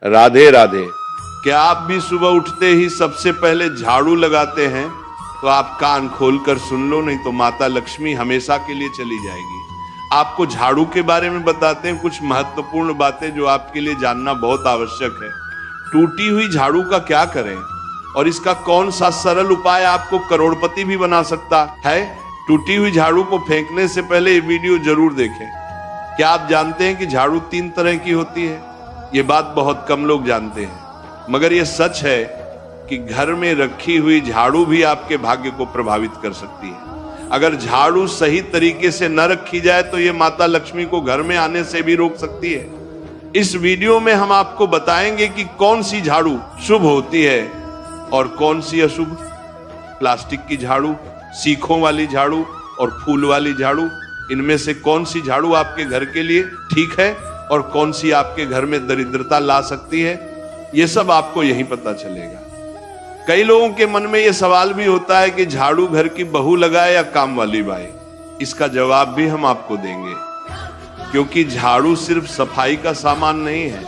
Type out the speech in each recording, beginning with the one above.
राधे राधे। क्या आप भी सुबह उठते ही सबसे पहले झाड़ू लगाते हैं? तो आप कान खोलकर सुन लो, नहीं तो माता लक्ष्मी हमेशा के लिए चली जाएगी। आपको झाड़ू के बारे में बताते हैं कुछ महत्वपूर्ण बातें जो आपके लिए जानना बहुत आवश्यक है। टूटी हुई झाड़ू का क्या करें और इसका कौन सा सरल उपाय आपको करोड़पति भी बना सकता है? टूटी हुई झाड़ू को फेंकने से पहले ये वीडियो जरूर देखें। क्या आप जानते हैं कि झाड़ू 3 तरह की होती है? ये बात बहुत कम लोग जानते हैं, मगर ये सच है कि घर में रखी हुई झाड़ू भी आपके भाग्य को प्रभावित कर सकती है। अगर झाड़ू सही तरीके से न रखी जाए तो ये माता लक्ष्मी को घर में आने से भी रोक सकती है। इस वीडियो में हम आपको बताएंगे कि कौन सी झाड़ू शुभ होती है और कौन सी अशुभ। प्लास्टिक की झाड़ू, सीखों वाली झाड़ू और फूल वाली झाड़ू, इनमें से कौन सी झाड़ू आपके घर के लिए ठीक है और कौन सी आपके घर में दरिद्रता ला सकती है, ये सब आपको यहीं पता चलेगा। कई लोगों के मन में ये सवाल भी होता है कि झाड़ू घर की बहू लगाए या काम वाली बाई। इसका जवाब भी हम आपको देंगे, क्योंकि झाड़ू सिर्फ सफाई का सामान नहीं है,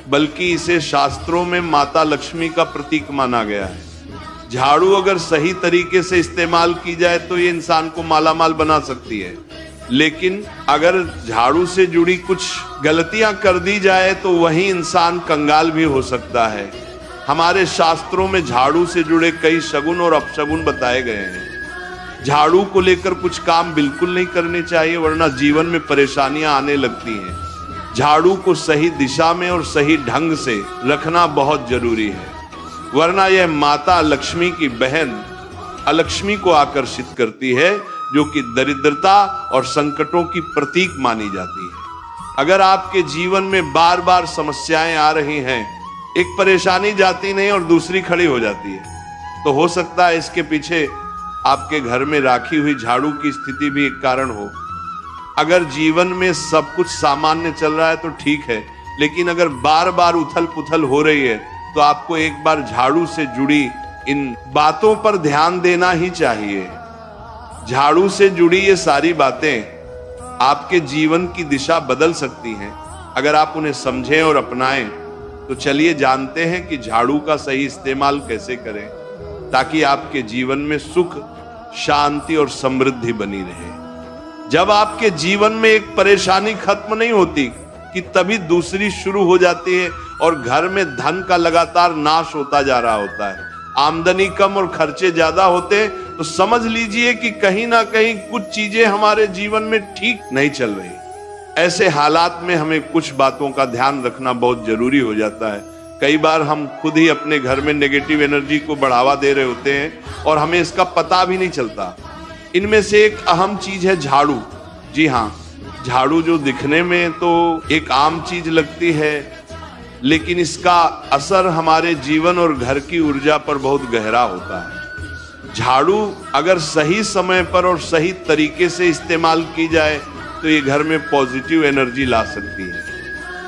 बल्कि इसे शास्त्रों में माता लक्ष्मी का प्रतीक माना गया है। झाड़ू अगर सही तरीके से इस्तेमाल की जाए तो ये इंसान को मालामाल बना सकती है, लेकिन अगर झाड़ू से जुड़ी कुछ गलतियां कर दी जाए तो वही इंसान कंगाल भी हो सकता है। हमारे शास्त्रों में झाड़ू से जुड़े कई शगुन और अपशगुन बताए गए हैं। झाड़ू को लेकर कुछ काम बिल्कुल नहीं करने चाहिए, वरना जीवन में परेशानियां आने लगती हैं। झाड़ू को सही दिशा में और सही ढंग से रखना बहुत जरूरी है, वरना यह माता लक्ष्मी की बहन अलक्ष्मी को आकर्षित करती है, जो कि दरिद्रता और संकटों की प्रतीक मानी जाती है। अगर आपके जीवन में बार बार समस्याएं आ रही हैं, एक परेशानी जाती नहीं और दूसरी खड़ी हो जाती है, तो हो सकता है इसके पीछे आपके घर में राखी हुई झाड़ू की स्थिति भी एक कारण हो। अगर जीवन में सब कुछ सामान्य चल रहा है तो ठीक है, लेकिन अगर बार बार उथल पुथल हो रही है तो आपको एक बार झाड़ू से जुड़ी इन बातों पर ध्यान देना ही चाहिए। झाड़ू से जुड़ी ये सारी बातें आपके जीवन की दिशा बदल सकती हैं अगर आप उन्हें समझें और अपनाएं। तो चलिए जानते हैं कि झाड़ू का सही इस्तेमाल कैसे करें, ताकि आपके जीवन में सुख, शांति और समृद्धि बनी रहे। जब आपके जीवन में एक परेशानी खत्म नहीं होती कि तभी दूसरी शुरू हो जाती है और घर में धन का लगातार नाश होता जा रहा होता है। आमदनी कम और खर्चे ज्यादा होते हैं, तो समझ लीजिए कि कहीं ना कहीं कुछ चीजें हमारे जीवन में ठीक नहीं चल रही। ऐसे हालात में हमें कुछ बातों का ध्यान रखना बहुत जरूरी हो जाता है। कई बार हम खुद ही अपने घर में नेगेटिव एनर्जी को बढ़ावा दे रहे होते हैं और हमें इसका पता भी नहीं चलता। इनमें से एक अहम चीज है झाड़ू। जी हाँ, झाड़ू जो दिखने में तो एक आम चीज लगती है, लेकिन इसका असर हमारे जीवन और घर की ऊर्जा पर बहुत गहरा होता है। झाड़ू अगर सही समय पर और सही तरीके से इस्तेमाल की जाए तो ये घर में पॉजिटिव एनर्जी ला सकती है,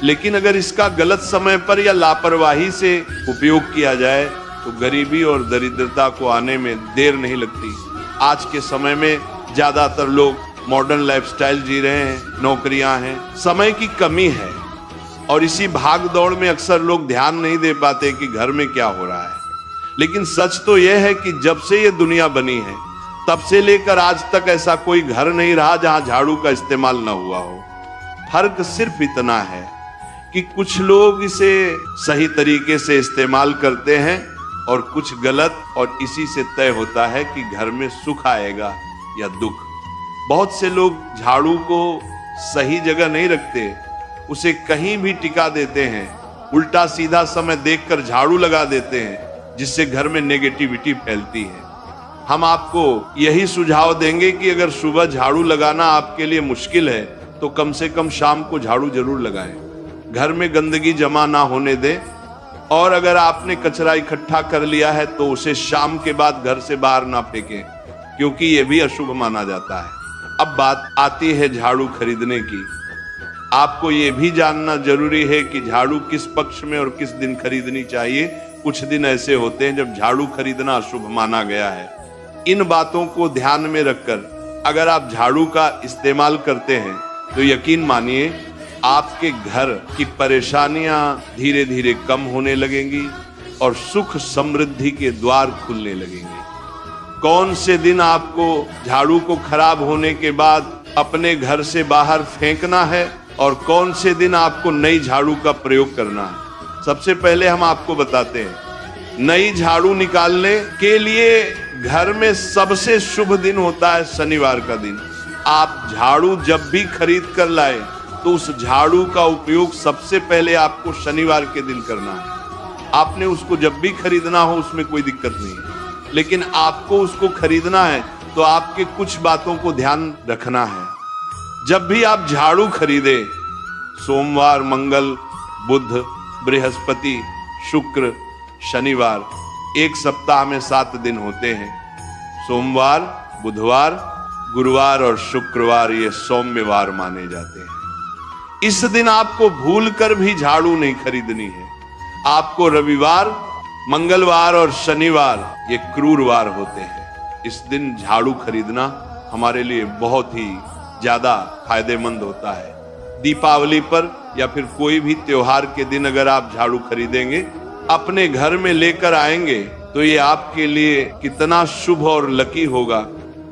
लेकिन अगर इसका गलत समय पर या लापरवाही से उपयोग किया जाए तो गरीबी और दरिद्रता को आने में देर नहीं लगती। आज के समय में ज्यादातर लोग मॉडर्न लाइफस्टाइल जी रहे हैं, नौकरियां हैं, समय की कमी है और इसी भाग दौड़ में अक्सर लोग ध्यान नहीं दे पाते कि घर में क्या हो रहा है। लेकिन सच तो यह है कि जब से ये दुनिया बनी है तब से लेकर आज तक ऐसा कोई घर नहीं रहा जहां झाड़ू का इस्तेमाल न हुआ हो। फर्क सिर्फ इतना है कि कुछ लोग इसे सही तरीके से इस्तेमाल करते हैं और कुछ गलत, और इसी से तय होता है कि घर में सुख आएगा या दुख। बहुत से लोग झाड़ू को सही जगह नहीं रखते, उसे कहीं भी टिका देते हैं, उल्टा सीधा समय देखकर झाड़ू लगा देते हैं, जिससे घर में नेगेटिविटी फैलती है। हम आपको यही सुझाव देंगे कि अगर सुबह झाड़ू लगाना आपके लिए मुश्किल है तो कम से कम शाम को झाड़ू जरूर लगाएं। घर में गंदगी जमा ना होने दें, और अगर आपने कचरा इकट्ठा कर लिया है तो उसे शाम के बाद घर से बाहर ना फेंकें, क्योंकि यह भी अशुभ माना जाता है। अब बात आती है झाड़ू खरीदने की। आपको यह भी जानना जरूरी है कि झाड़ू किस पक्ष में और किस दिन खरीदनी चाहिए। कुछ दिन ऐसे होते हैं जब झाड़ू खरीदना अशुभ माना गया है। इन बातों को ध्यान में रखकर अगर आप झाड़ू का इस्तेमाल करते हैं तो यकीन मानिए आपके घर की परेशानियां धीरे धीरे कम होने लगेंगी और सुख समृद्धि के द्वार खुलने लगेंगे। कौन से दिन आपको झाड़ू को खराब होने के बाद अपने घर से बाहर फेंकना है और कौन से दिन आपको नई झाड़ू का प्रयोग करना है, सबसे पहले हम आपको बताते हैं। नई झाड़ू निकालने के लिए घर में सबसे शुभ दिन होता है शनिवार का दिन। आप झाड़ू जब भी खरीद कर लाए तो उस झाड़ू का उपयोग सबसे पहले आपको शनिवार के दिन करना है। आपने उसको जब भी खरीदना हो उसमें कोई दिक्कत नहीं है, लेकिन आपको उसको खरीदना है तो आपके कुछ बातों को ध्यान रखना है। जब भी आप झाड़ू खरीदे, सोमवार, मंगल, बुध, बृहस्पति, शुक्र, शनिवार, एक सप्ताह में 7 दिन होते हैं। सोमवार, बुधवार, गुरुवार और शुक्रवार ये सौम्यवार माने जाते हैं। इस दिन आपको भूलकर भी झाड़ू नहीं खरीदनी है। आपको रविवार, मंगलवार और शनिवार ये क्रूरवार होते हैं। इस दिन झाड़ू खरीदना हमारे लिए बहुत ही ज्यादा फायदेमंद होता है। दीपावली पर या फिर कोई भी त्योहार के दिन अगर आप झाड़ू खरीदेंगे, अपने घर में लेकर आएंगे तो ये आपके लिए कितना शुभ और लकी होगा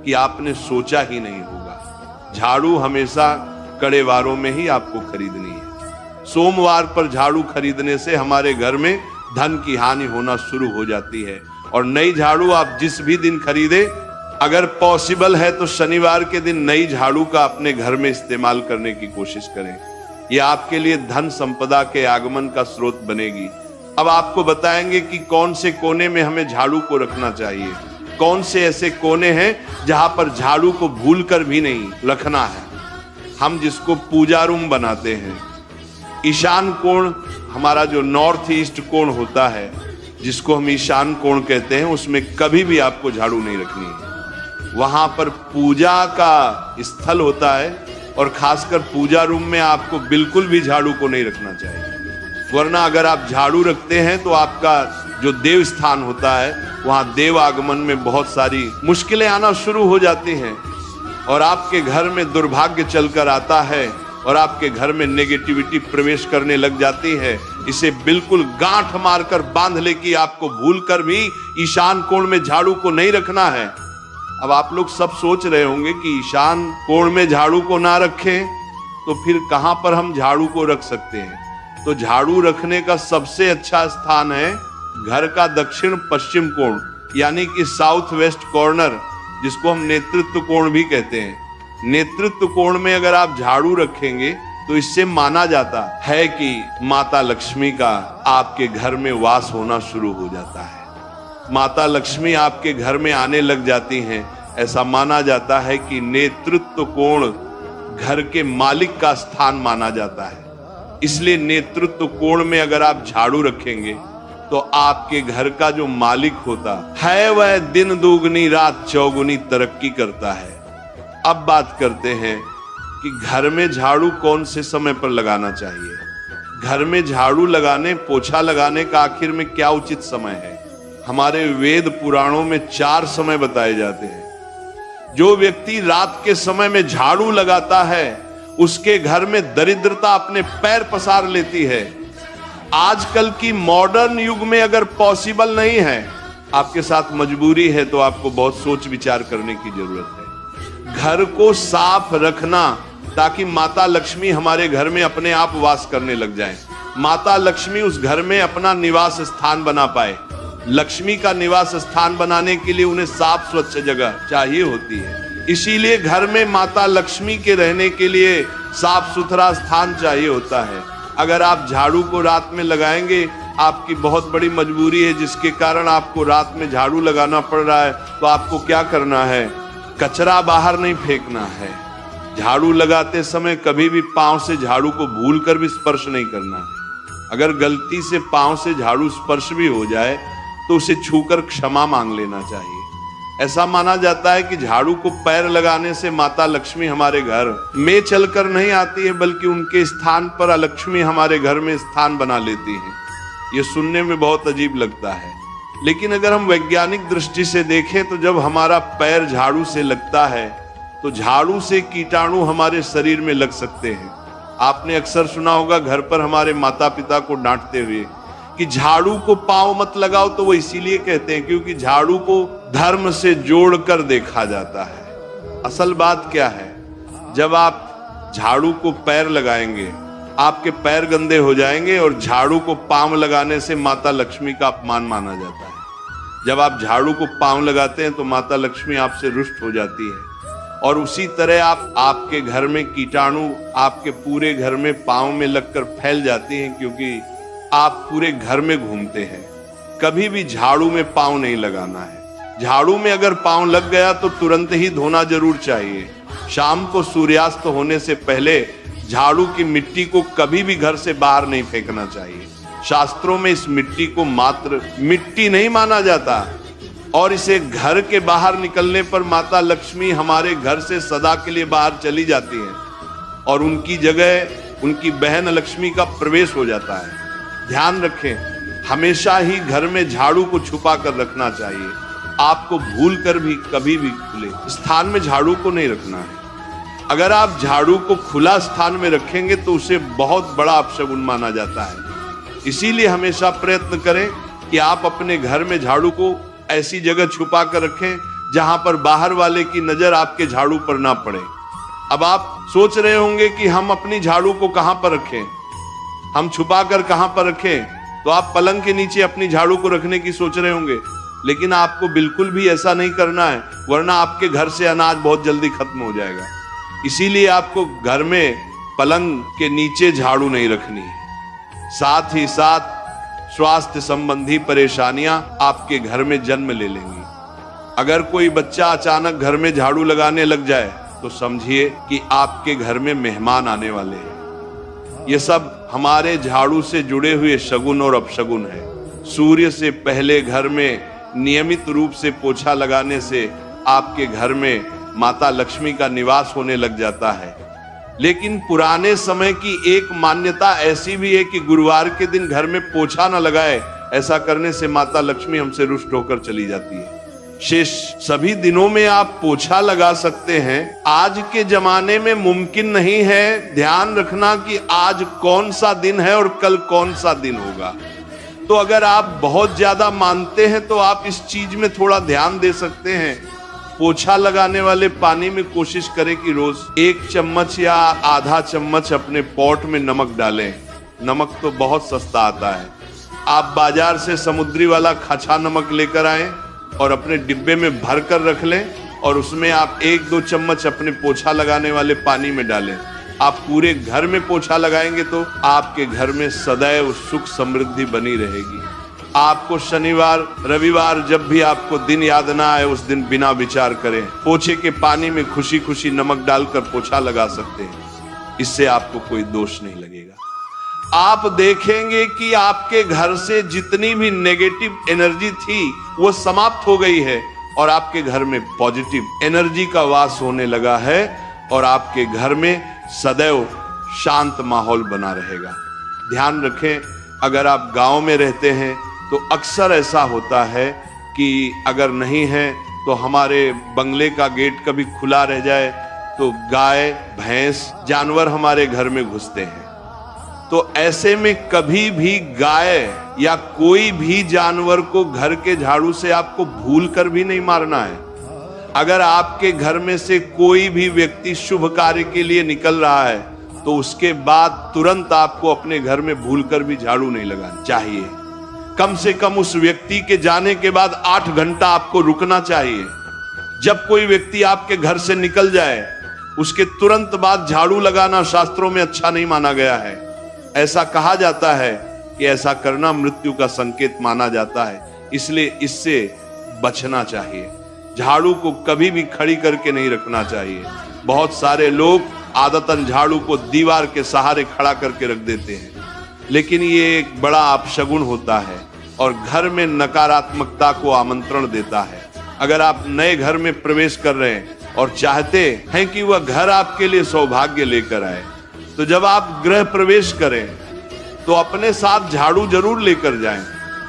कि आपने सोचा ही नहीं होगा। झाड़ू हमेशा कड़े वारों में ही आपको खरीदनी है। सोमवार पर झाड़ू खरीदने से हमारे घर में धन की हानि होना शुरू हो जाती है। और नई झाड़ू आप जिस भी दिन खरीदे, अगर पॉसिबल है तो शनिवार के दिन नई झाड़ू का अपने घर में इस्तेमाल करने की कोशिश करें। यह आपके लिए धन संपदा के आगमन का स्रोत बनेगी। अब आपको बताएंगे कि कौन से कोने में हमें झाड़ू को रखना चाहिए, कौन से ऐसे कोने हैं जहां पर झाड़ू को भूलकर भी नहीं रखना है। हम जिसको पूजा रूम बनाते हैं, ईशान कोण हमारा जो नॉर्थ ईस्ट कोण होता है, जिसको हम ईशान कोण कहते हैं, उसमें कभी भी आपको झाड़ू नहीं रखनी है। वहां पर पूजा का स्थल होता है और खासकर पूजा रूम में आपको बिल्कुल भी झाड़ू को नहीं रखना चाहिए। वरना अगर आप झाड़ू रखते हैं तो आपका जो देव स्थान होता है वहां देव आगमन में बहुत सारी मुश्किलें आना शुरू हो जाती हैं और आपके घर में दुर्भाग्य चलकर आता है और आपके घर में नेगेटिविटी प्रवेश करने लग जाती है। इसे बिल्कुल गांठ मारकर बांध ले कि आपको भूलकर भी ईशान कोण में झाड़ू को नहीं रखना है। अब आप लोग सब सोच रहे होंगे कि ईशान कोण में झाड़ू को ना रखें तो फिर कहां पर हम झाड़ू को रख सकते हैं। तो झाड़ू रखने का सबसे अच्छा स्थान है घर का दक्षिण पश्चिम कोण, यानी कि साउथ वेस्ट कॉर्नर, जिसको हम नेतृत्व कोण भी कहते हैं। नेतृत्व कोण में अगर आप झाड़ू रखेंगे तो इससे माना जाता है कि माता लक्ष्मी का आपके घर में वास होना शुरू हो जाता है। माता लक्ष्मी आपके घर में आने लग जाती हैं। ऐसा माना जाता है कि नेतृत्व कोण घर के मालिक का स्थान माना जाता है। इसलिए नेतृत्व कोण में अगर आप झाड़ू रखेंगे तो आपके घर का जो मालिक होता है वह दिन दुगनी रात चौगुनी तरक्की करता है। अब बात करते हैं कि घर में झाड़ू कौन से समय पर लगाना चाहिए। घर में झाड़ू लगाने, पोछा लगाने का आखिर में क्या उचित समय है। हमारे वेद पुराणों में 4 समय बताए जाते हैं। जो व्यक्ति रात के समय में झाड़ू लगाता है उसके घर में दरिद्रता अपने पैर पसार लेती है। आजकल की मॉडर्न युग में अगर पॉसिबल नहीं है, आपके साथ मजबूरी है, तो आपको बहुत सोच विचार करने की जरूरत है। घर को साफ रखना ताकि माता लक्ष्मी हमारे घर में अपने आप वास करने लग जाए। माता लक्ष्मी उस घर में अपना निवास स्थान बना पाए। लक्ष्मी का निवास स्थान बनाने के लिए उन्हें साफ स्वच्छ जगह चाहिए होती है। इसीलिए घर में माता लक्ष्मी के रहने के लिए साफ सुथरा स्थान चाहिए होता है। अगर आप झाड़ू को रात में लगाएंगे, आपकी बहुत बड़ी मजबूरी है जिसके कारण आपको रात में झाड़ू लगाना पड़ रहा है, तो आपको क्या करना है, कचरा बाहर नहीं फेंकना है। झाड़ू लगाते समय कभी भी पांव से झाड़ू को भूलकर भी स्पर्श नहीं करना है। अगर गलती से पांव से झाड़ू स्पर्श भी हो जाए तो उसे छूकर क्षमा मांग लेना चाहिए। ऐसा माना जाता है कि झाड़ू को पैर लगाने से माता लक्ष्मी हमारे घर में चलकर नहीं आती है, बल्कि उनके स्थान पर लक्ष्मी हमारे घर में स्थान बना लेती है। ये सुनने में बहुत अजीब लगता है, लेकिन अगर हम वैज्ञानिक दृष्टि से देखें तो जब हमारा पैर झाड़ू से लगता है तो झाड़ू से कीटाणु हमारे शरीर में लग सकते हैं। आपने अक्सर सुना होगा घर पर हमारे माता पिता को डांटते हुए कि झाड़ू को पांव मत लगाओ, तो वो इसीलिए कहते हैं क्योंकि झाड़ू को धर्म से जोड़कर देखा जाता है। असल बात क्या है, जब आप झाड़ू को पैर लगाएंगे आपके पैर गंदे हो जाएंगे और झाड़ू को पांव लगाने से माता लक्ष्मी का अपमान माना जाता है। जब आप झाड़ू को पांव लगाते हैं तो माता लक्ष्मी आपसे रुष्ट हो जाती है। और उसी तरह आपके घर में कीटाणु आपके पूरे घर में पांव में लगकर फैल जाती हैं, क्योंकि आप पूरे घर में घूमते हैं। कभी भी झाड़ू में पांव नहीं लगाना है। झाड़ू में अगर पांव लग गया तो तुरंत ही धोना जरूर चाहिए। शाम को सूर्यास्त होने से पहले झाड़ू की मिट्टी को कभी भी घर से बाहर नहीं फेंकना चाहिए। शास्त्रों में इस मिट्टी को मात्र मिट्टी नहीं माना जाता और इसे घर के बाहर निकलने पर माता लक्ष्मी हमारे घर से सदा के लिए बाहर चली जाती हैं और उनकी जगह उनकी बहन लक्ष्मी का प्रवेश हो जाता है। ध्यान रखें, हमेशा ही घर में झाड़ू को छुपा कर रखना चाहिए। आपको भूल कर भी कभी भी खुले स्थान में झाड़ू को नहीं रखना है। अगर आप झाड़ू को खुला स्थान में रखेंगे तो उसे बहुत बड़ा अपशगुन माना जाता है। इसीलिए हमेशा प्रयत्न करें कि आप अपने घर में झाड़ू को ऐसी जगह छुपा कर रखें जहां पर बाहर वाले की नजर आपके झाड़ू पर ना पड़े। अब आप सोच रहे होंगे कि हम अपनी झाड़ू को कहां पर रखें, हम छुपा कर कहां पर रखें, तो आप पलंग के नीचे अपनी झाड़ू को रखने की सोच रहे होंगे, लेकिन आपको बिल्कुल भी ऐसा नहीं करना है, वरना आपके घर से अनाज बहुत जल्दी खत्म हो जाएगा। इसीलिए आपको घर में पलंग के नीचे झाड़ू नहीं रखनी है। साथ ही साथ स्वास्थ्य संबंधी परेशानियां आपके घर में जन्म ले लेंगी। अगर कोई बच्चा अचानक घर में झाड़ू लगाने लग जाए तो समझिए कि आपके घर में मेहमान आने वाले हैं। ये सब हमारे झाड़ू से जुड़े हुए शगुन और अपशगुन है। सूर्य से पहले घर में नियमित रूप से पोछा लगाने से आपके घर में माता लक्ष्मी का निवास होने लग जाता है। लेकिन पुराने समय की एक मान्यता ऐसी भी है कि गुरुवार के दिन घर में पोछा न लगाए, ऐसा करने से माता लक्ष्मी हमसे रुष्ट होकर चली जाती है। शेष सभी दिनों में आप पोछा लगा सकते हैं। आज के जमाने में मुमकिन नहीं है। ध्यान रखना कि आज कौन सा दिन है और कल कौन सा दिन होगा। तो अगर आप बहुत ज्यादा मानते हैं तो आप इस चीज में थोड़ा ध्यान दे सकते हैं। पोछा लगाने वाले पानी में कोशिश करें कि रोज 1 चम्मच या आधा चम्मच अपने पॉट में नमक डालें। नमक तो बहुत सस्ता आता है। आप बाजार से समुद्री वाला खचा नमक लेकर आए और अपने डिब्बे में भर कर रख लें और उसमें आप 1-2 चम्मच अपने पोछा लगाने वाले पानी में डालें। आप पूरे घर में पोछा लगाएंगे तो आपके घर में सदैव सुख समृद्धि बनी रहेगी। आपको शनिवार रविवार जब भी आपको दिन याद ना आए उस दिन बिना विचार करें पोछे के पानी में खुशी खुशी नमक डालकर पोछा लगा सकते हैं। इससे आपको कोई दोष नहीं लगेगा। आप देखेंगे कि आपके घर से जितनी भी नेगेटिव एनर्जी थी वो समाप्त हो गई है और आपके घर में पॉजिटिव एनर्जी का वास होने लगा है और आपके घर में सदैव शांत माहौल बना रहेगा। ध्यान रखें, अगर आप गांव में रहते हैं तो अक्सर ऐसा होता है कि अगर नहीं है तो हमारे बंगले का गेट कभी खुला रह जाए तो गाय भैंस जानवर हमारे घर में घुसते हैं। तो ऐसे में कभी भी गाय या कोई भी जानवर को घर के झाड़ू से आपको भूल कर भी नहीं मारना है। अगर आपके घर में से कोई भी व्यक्ति शुभ कार्य के लिए निकल रहा है तो उसके बाद तुरंत आपको अपने घर में भूलकर भी झाड़ू नहीं लगाना चाहिए। कम से कम उस व्यक्ति के जाने के बाद 8 घंटा आपको रुकना चाहिए। जब कोई व्यक्ति आपके घर से निकल जाए उसके तुरंत बाद झाड़ू लगाना शास्त्रों में अच्छा नहीं माना गया है। ऐसा कहा जाता है कि ऐसा करना मृत्यु का संकेत माना जाता है, इसलिए इससे बचना चाहिए। झाड़ू को कभी भी खड़ी करके नहीं रखना चाहिए। बहुत सारे लोग आदतन झाड़ू को दीवार के सहारे खड़ा करके रख देते हैं, लेकिन ये एक बड़ा अपशगुन होता है और घर में नकारात्मकता को आमंत्रण देता है। अगर आप नए घर में प्रवेश कर रहे हैं और चाहते हैं कि वह घर आपके लिए सौभाग्य लेकर आए, तो जब आप गृह प्रवेश करें तो अपने साथ झाड़ू जरूर लेकर जाएं।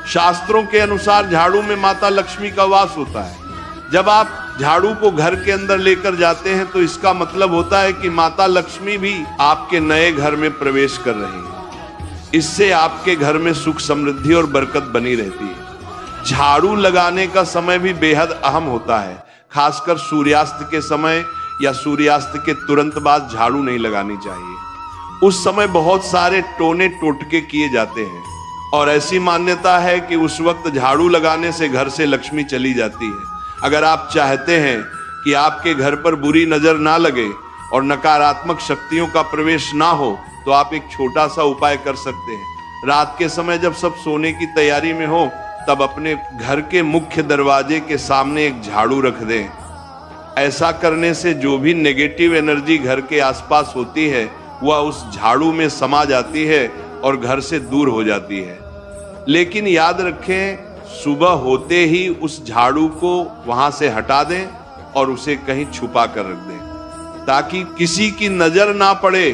शास्त्रों के अनुसार झाड़ू में माता लक्ष्मी का वास होता है। जब आप झाड़ू को घर के अंदर लेकर जाते हैं तो इसका मतलब होता है कि माता लक्ष्मी भी आपके नए घर में प्रवेश कर रही है। इससे आपके घर में सुख समृद्धि और बरकत बनी रहती है। झाड़ू लगाने का समय भी बेहद अहम होता है। खासकर सूर्यास्त के समय या सूर्यास्त के तुरंत बाद झाड़ू नहीं लगानी चाहिए। उस समय बहुत सारे टोने टोटके किए जाते हैं और ऐसी मान्यता है कि उस वक्त झाड़ू लगाने से घर से लक्ष्मी चली जाती है। अगर आप चाहते हैं कि आपके घर पर बुरी नजर ना लगे और नकारात्मक शक्तियों का प्रवेश ना हो तो आप एक छोटा सा उपाय कर सकते हैं। रात के समय जब सब सोने की तैयारी में हो तब अपने घर के मुख्य दरवाजे के सामने एक झाड़ू रख दें। ऐसा करने से जो भी नेगेटिव एनर्जी घर के आसपास होती है वह उस झाड़ू में समा जाती है और घर से दूर हो जाती है। लेकिन याद रखें, सुबह होते ही उस झाड़ू को वहां से हटा दें और उसे कहीं छुपा कर रख दें ताकि किसी की नजर ना पड़े।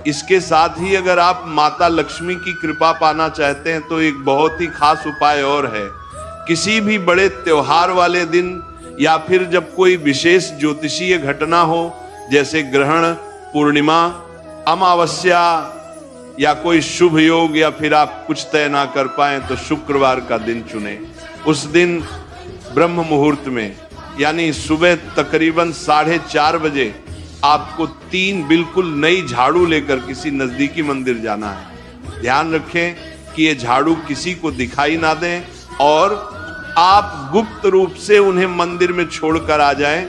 इसके साथ ही अगर आप माता लक्ष्मी की कृपा पाना चाहते हैं तो एक बहुत ही खास उपाय और है। किसी भी बड़े त्योहार वाले दिन या फिर जब कोई विशेष ज्योतिषीय घटना हो, जैसे ग्रहण, पूर्णिमा, अमावस्या या कोई शुभ योग, या फिर आप कुछ तय ना कर पाए तो शुक्रवार का दिन चुने। उस दिन ब्रह्म मुहूर्त में यानी सुबह तकरीबन 4:30 बजे आपको 3 बिल्कुल नई झाड़ू लेकर किसी नजदीकी मंदिर जाना है। ध्यान रखें कि ये झाड़ू किसी को दिखाई ना दें और आप गुप्त रूप से उन्हें मंदिर में छोड़कर आ जाएं।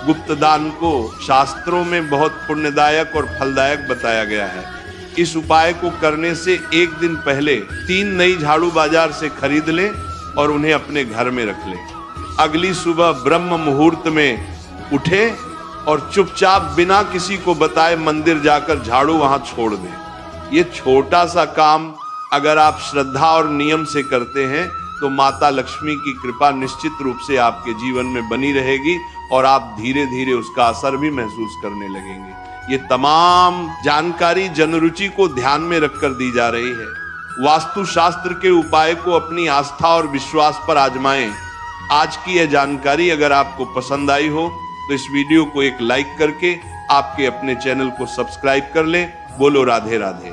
गुप्त दान को शास्त्रों में बहुत पुण्यदायक और फलदायक बताया गया है। इस उपाय को करने से एक दिन पहले 3 नई झाड़ू बाजार से खरीद लें और उन्हें अपने घर में रख लें। अगली सुबह ब्रह्म मुहूर्त में उठें और चुपचाप बिना किसी को बताए मंदिर जाकर झाड़ू वहां छोड़ दें। ये छोटा सा काम अगर आप श्रद्धा और नियम से करते हैं तो माता लक्ष्मी की कृपा निश्चित रूप से आपके जीवन में बनी रहेगी और आप धीरे धीरे उसका असर भी महसूस करने लगेंगे। ये तमाम जानकारी जनरुचि को ध्यान में रखकर दी जा रही है। वास्तु शास्त्र के उपाय को अपनी आस्था और विश्वास पर आजमाएं। आज की यह जानकारी अगर आपको पसंद आई हो तो इस वीडियो को एक लाइक करके आपके अपने चैनल को सब्सक्राइब कर लें। बोलो राधे राधे।